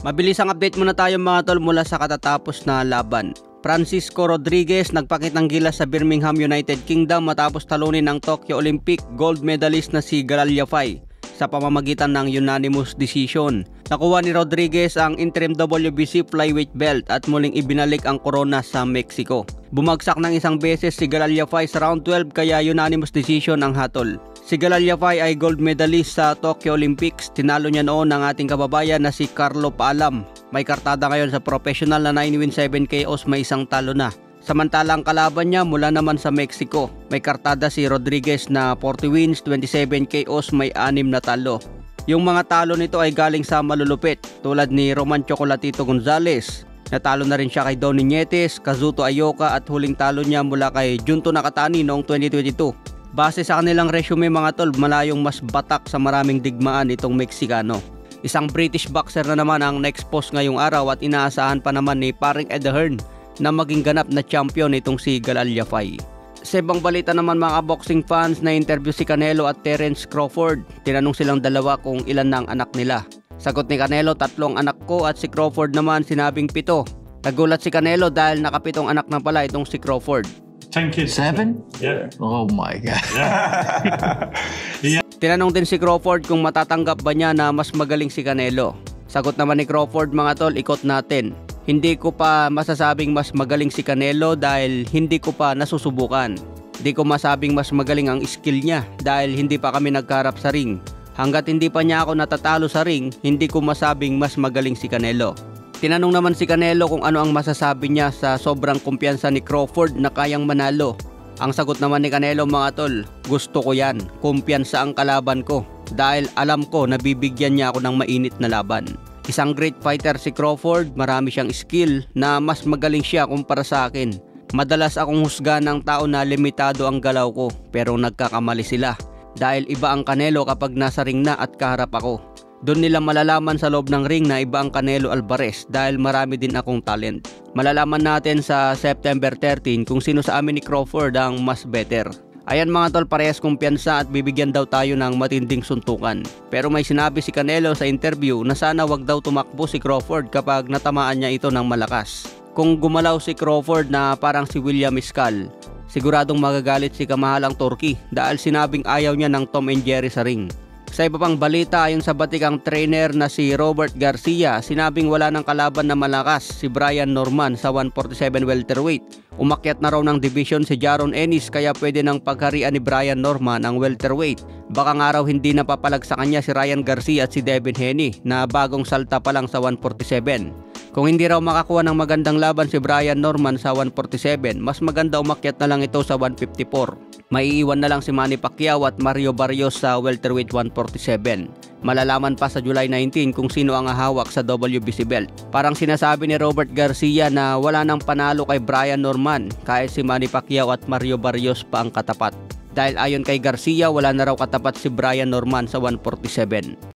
Mabilis ang update muna tayo mga tol mula sa katatapos na laban. Francisco Rodriguez nagpakitang gilas sa Birmingham, United Kingdom matapos talunin ang Tokyo Olympic gold medalist na si Galal Yafai sa pamamagitan ng unanimous decision. Nakuha ni Rodriguez ang interim WBC flyweight belt at muling ibinalik ang corona sa Mexico. Bumagsak ng isang beses si Galal Yafai sa round 12 kaya unanimous decision ang hatol. Si Galal Yafai ay gold medalist sa Tokyo Olympics. Tinalo niya noon ang ating kababayan na si Carlo Paalam. May kartada ngayon sa professional na 9 wins 7 KOs, may isang talo na. Samantalang kalaban niya mula naman sa Mexico. May kartada si Rodriguez na 40 wins, 27 KOs, may 6 na talo. Yung mga talo nito ay galing sa malulupit tulad ni Roman Chocolatito Gonzalez. Natalo na rin siya kay Donnie Nietes, Kazuto Ayoka at huling talo niya mula kay Junto Nakatani noong 2022. Base sa kanilang resume mga tol, malayong mas batak sa maraming digmaan itong Meksikano. Isang British boxer na naman ang next post ngayong araw at inaasahan pa naman ni paring Ed Hearn na maging ganap na champion itong si Galal Yafai. Sa ibang balita naman mga boxing fans, na interview si Canelo at Terence Crawford. Tinanong silang dalawa kung ilan na ang anak nila. Sagot ni Canelo, 3 anak ko, at si Crawford naman sinabing 7. Nagulat si Canelo dahil nakapitong anak na pala itong si Crawford. 10 kids. 7? Yeah. Oh my God. Yeah. Tinanong din si Crawford kung matatanggap ba niya na mas magaling si Canelo. Sagot naman ni Crawford, mga tol, ikot natin. Hindi ko pa masasabing mas magaling si Canelo dahil hindi ko pa nasusubukan. Hindi ko masabing mas magaling ang skill niya dahil hindi pa kami nagkaharap sa ring. Hanggat hindi pa niya ako natatalo sa ring, hindi ko masabing mas magaling si Canelo. Tinanong naman si Canelo kung ano ang masasabi niya sa sobrang kumpiyansa ni Crawford na kayang manalo. Ang sagot naman ni Canelo, mga tol, gusto ko yan. Kumpiyansa ang kalaban ko dahil alam ko na bibigyan niya ako ng mainit na laban. Isang great fighter si Crawford, marami siyang skill na mas magaling siya kumpara sa akin. Madalas akong husga ng tao na limitado ang galaw ko pero nagkakamali sila dahil iba ang Canelo kapag nasa ring na at kaharap ako. Doon nila malalaman sa loob ng ring na iba ang Canelo Alvarez dahil marami din akong talent. Malalaman natin sa September 13 kung sino sa amin ni Crawford ang mas better. Ayan mga tol, parehas kumpiyansa at bibigyan daw tayo ng matinding suntukan. Pero may sinabi si Canelo sa interview na sana wag daw tumakbo si Crawford kapag natamaan niya ito ng malakas. Kung gumalaw si Crawford na parang si William Iscal, siguradong magagalit si kamahalang Turkey dahil sinabing ayaw niya ng Tom and Jerry sa ring. Sa iba pang balita, ayon sa batikang trainer na si Robert Garcia, sinabing wala ng kalaban na malakas si Brian Norman sa 147 welterweight. Umakyat na raw ng division si Jaron Ennis kaya pwede nang pagharian ni Brian Norman ang welterweight. Baka nga raw hindi napapalag sa kanya si Ryan Garcia at si Devin Haney na bagong salta pa lang sa 147. Kung hindi raw makakuha ng magandang laban si Brian Norman sa 147, mas maganda umakyat na lang ito sa 154. Maiiwan na lang si Manny Pacquiao at Mario Barrios sa welterweight 147. Malalaman pa sa July 19 kung sino ang hahawak sa WBC belt. Parang sinasabi ni Robert Garcia na wala nang panalo kay Brian Norman kahit si Manny Pacquiao at Mario Barrios pa ang katapat. Dahil ayon kay Garcia, wala na raw katapat si Brian Norman sa 147.